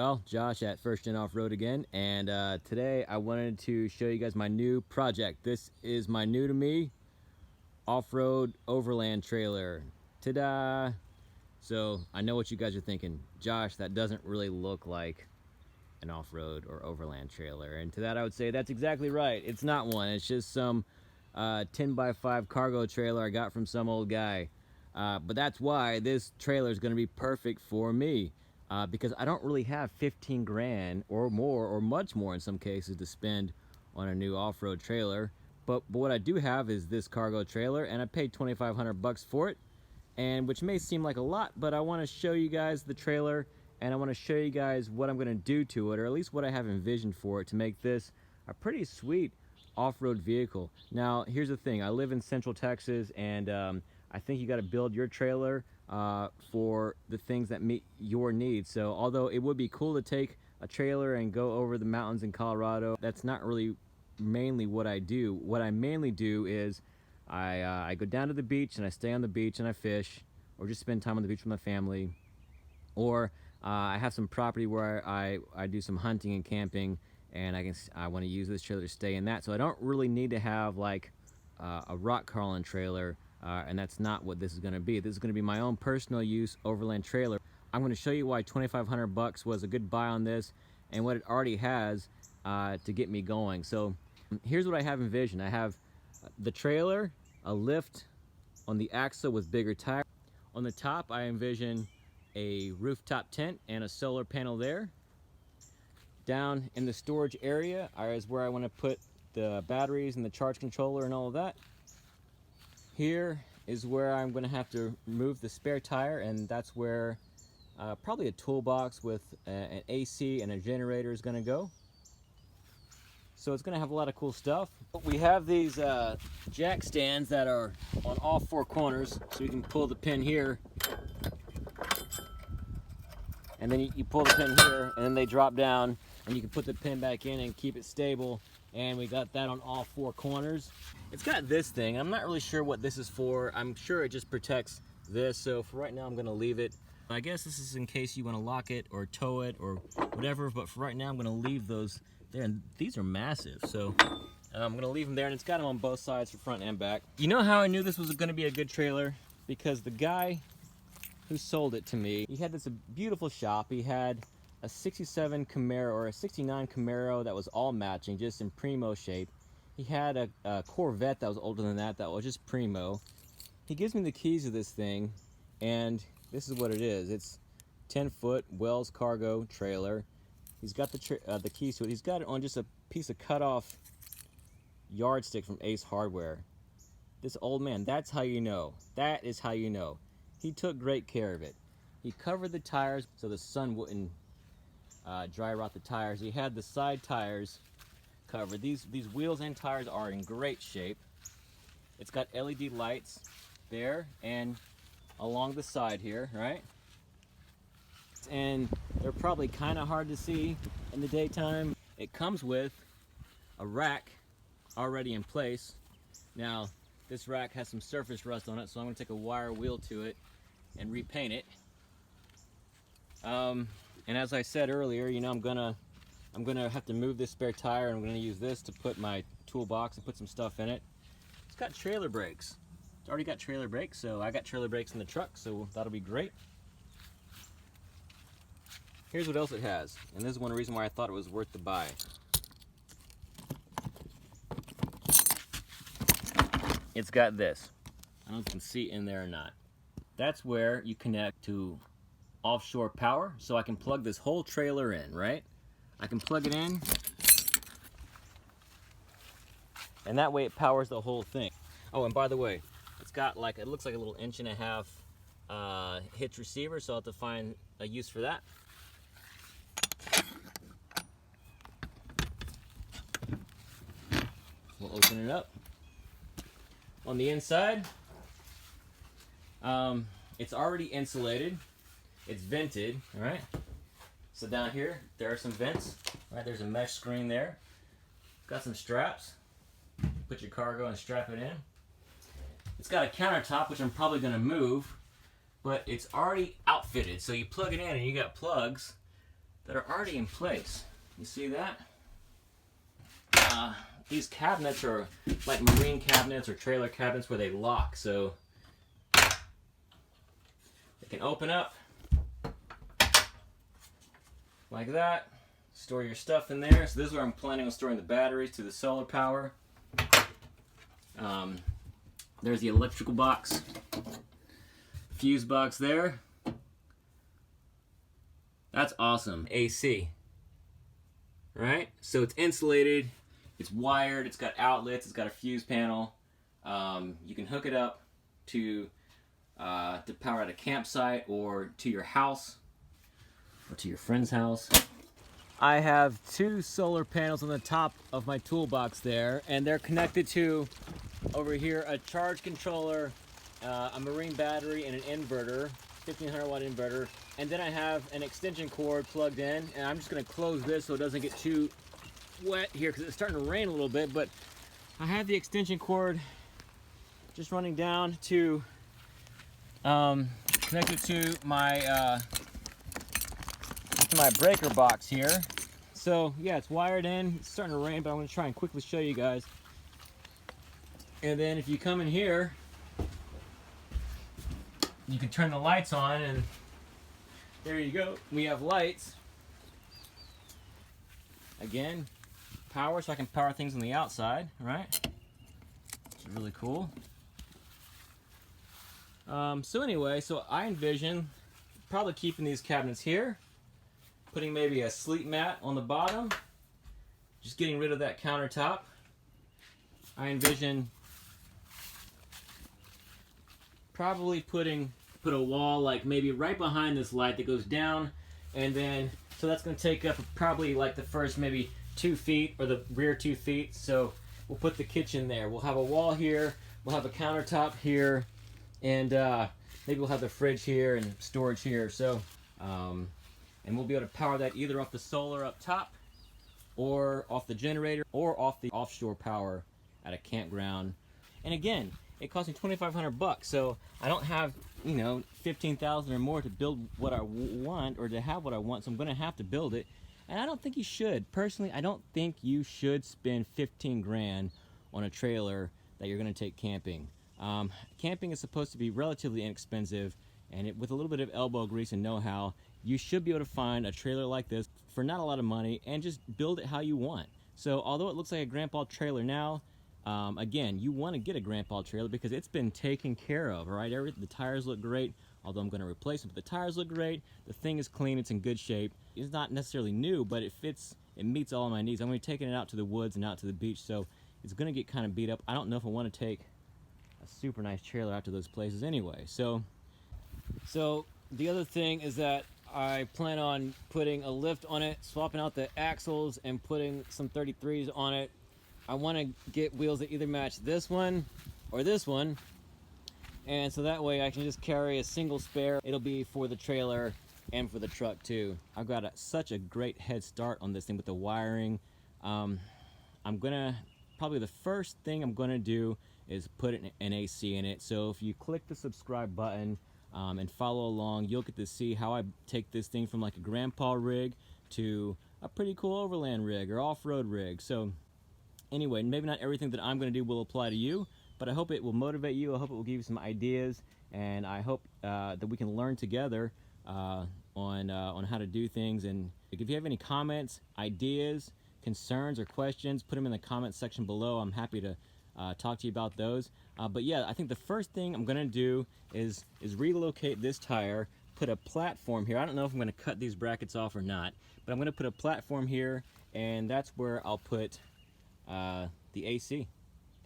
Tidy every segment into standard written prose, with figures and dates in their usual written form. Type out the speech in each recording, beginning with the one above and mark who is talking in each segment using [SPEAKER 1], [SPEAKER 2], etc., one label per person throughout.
[SPEAKER 1] Well, Josh at First Gen Off-Road again, and today I wanted to show you guys my new project. This is my new to me off-road overland trailer. Ta-da! So I know what you guys are thinking. Josh, that doesn't really look like an off-road or overland trailer. And to that I would say that's exactly right. It's not one. It's just some 10x5 cargo trailer I got from some old guy. But that's why this trailer is going to be perfect for me. Because I don't really have 15 grand or more, or much more in some cases, to spend on a new off-road trailer. But what I do have is this cargo trailer, and I paid 2,500 bucks for it, and which may seem like a lot, but I want to show you guys the trailer, and I want to show you guys what I'm going to do to it, or at least what I have envisioned for it to make this a pretty sweet off-road vehicle. Now, here's the thing. I live in Central Texas, and I think you got to build your trailer for the things that meet your needs. So although it would be cool to take a trailer and go over the mountains in Colorado, that's not really mainly what I do. What I mainly do is I go down to the beach and I stay on the beach and I fish, or just spend time on the beach with my family, or I have some property where I do some hunting and camping, and I want to use this trailer to stay in that. So I don't really need to have like a rock crawling trailer. And that's not what this is going to be. This is going to be my own personal use overland trailer. I'm going to show you why 2,500 bucks was a good buy on this, and what it already has to get me going. So here's what I have envisioned. I have the trailer, a lift on the axle with bigger tires. On the top, I envision a rooftop tent and a solar panel there. Down in the storage area is where I want to put the batteries and the charge controller and all of that. Here is where I'm going to have to remove the spare tire, and that's where probably a toolbox with an AC and a generator is going to go. So it's going to have a lot of cool stuff. We have these jack stands that are on all four corners, so you can pull the pin here, and then you pull the pin here, and then they drop down, and you can put the pin back in and keep it stable. And we got that on all four corners. It's got this thing. I'm not really sure what this is for. I'm sure it just protects this. So for right now, I'm gonna leave it. I guess this is in case you wanna lock it or tow it or whatever, but for right now, I'm gonna leave those there. And these are massive, so I'm gonna leave them there, and it's got them on both sides, for front and back. You know how I knew this was gonna be a good trailer? Because the guy who sold it to me, he had this beautiful shop. He had a 67 Camaro or a 69 Camaro that was all matching, just in primo shape. He had a Corvette that was older than that was just primo. He gives me the keys to this thing, and this is what it is. It's 10-foot Wells cargo trailer. He's got the keys to it. He's got it on just a piece of cut-off yardstick from Ace Hardware. This old man, that's how you know. That is how you know. He took great care of it. He covered the tires so the sun wouldn't dry rot the tires. He had the side tires covered. These wheels and tires are in great shape. It's got LED lights there and along the side here, right? And they're probably kind of hard to see in the daytime. It comes with a rack already in place. Now, this rack has some surface rust on it, so I'm going to take a wire wheel to it and repaint it. And as I said earlier, you know, I'm gonna have to move this spare tire, and I'm gonna use this to put my toolbox and put some stuff in it. It's got trailer brakes. It's already got trailer brakes, so I got trailer brakes in the truck, so that'll be great. Here's what else it has, and this is one reason why I thought it was worth the buy. It's got this. I don't know if you can see in there or not. That's where you connect to offshore power, so I can plug this whole trailer in, right? I can plug it in, and that way it powers the whole thing. Oh, and by the way, it's got like, it looks like a little 1.5 inch hitch receiver, so I'll have to find a use for that. We'll open it up. On the inside, it's already insulated. It's vented, all right? So down here, there are some vents. All right, there's a mesh screen there. Got some straps. Put your cargo and strap it in. It's got a countertop, which I'm probably gonna move, but it's already outfitted. So you plug it in and you got plugs that are already in place. You see that? These cabinets are like marine cabinets or trailer cabinets where they lock, so they can open up like that. Store your stuff in there. So this is where I'm planning on storing the batteries to the solar power. There's the electrical box, fuse box there. That's awesome. AC, right? So it's insulated, it's wired, it's got outlets, it's got a fuse panel. You can hook it up to power at a campsite or to your house or to your friend's house. I have 2 solar panels on the top of my toolbox there, and they're connected to, over here, a charge controller, a marine battery, and an inverter, 1500 watt inverter. And then I have an extension cord plugged in, and I'm just gonna close this so it doesn't get too wet here because it's starting to rain a little bit, but I have the extension cord just running down to, connected to my breaker box here. So yeah, it's wired in. It's starting to rain, but I'm going to try and quickly show you guys. And then if you come in here, you can turn the lights on, and there you go. We have lights. Again, power, so I can power things on the outside, right? Which is really cool. So anyway, so I envision probably keeping these cabinets here, putting maybe a sleep mat on the bottom, just getting rid of that countertop. I envision probably put a wall like maybe right behind this light that goes down, and then so that's going to take up probably like the first maybe 2 feet or the rear 2 feet. So we'll put the kitchen there. We'll have a wall here, we'll have a countertop here, and maybe we'll have the fridge here and storage here. So and we'll be able to power that either off the solar up top or off the generator or off the offshore power at a campground. And again, it cost me $2,500, so I don't have, you know, $15,000 or more to build what I want or to have what I want, so I'm going to have to build it. And I don't think you should. Personally, I don't think you should spend 15 grand on a trailer that you're going to take camping. Camping is supposed to be relatively inexpensive, and with a little bit of elbow grease and know-how, you should be able to find a trailer like this for not a lot of money and just build it how you want. So although it looks like a grandpa trailer now, again, you want to get a grandpa trailer because it's been taken care of, all right? The tires look great, although I'm going to replace them, but the tires look great. The thing is clean, it's in good shape. It's not necessarily new, but it fits, it meets all of my needs. I'm going to be taking it out to the woods and out to the beach, so it's going to get kind of beat up. I don't know if I want to take a super nice trailer out to those places anyway. So the other thing is that I plan on putting a lift on it, swapping out the axles, and putting some 33s on it. I want to get wheels that either match this one or this one, and so that way I can just carry a single spare. It'll be for the trailer and for the truck too. I've got such a great head start on this thing with the wiring. I'm gonna, probably the first thing I'm gonna do is put an AC in it. So if you click the subscribe button and follow along, you'll get to see how I take this thing from like a grandpa rig to a pretty cool overland rig or off-road rig. So anyway, maybe not everything that I'm going to do will apply to you, but I hope it will motivate you. I hope it will give you some ideas, and I hope that we can learn together on how to do things. And if you have any comments, ideas, concerns, or questions, put them in the comment section below. I'm happy to talk to you about those. But yeah, I think the first thing I'm going to do is relocate this tire, put a platform here. I don't know if I'm going to cut these brackets off or not, but I'm going to put a platform here, and that's where I'll put the AC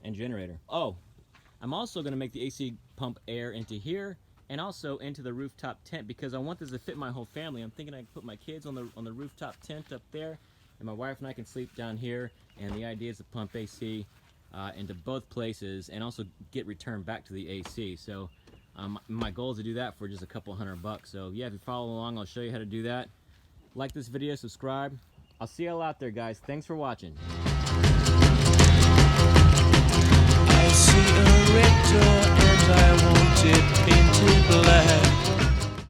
[SPEAKER 1] and generator. Oh, I'm also going to make the AC pump air into here and also into the rooftop tent because I want this to fit my whole family. I'm thinking I can put my kids on the rooftop tent up there, and my wife and I can sleep down here, and the idea is to pump AC into both places and also get returned back to the AC. So my goal is to do that for just a couple $100. So yeah, if you follow along, I'll show you how to do that. Like this video, subscribe. I'll see you all out there, guys. Thanks for watching.
[SPEAKER 2] I see a red door and I want it painted black.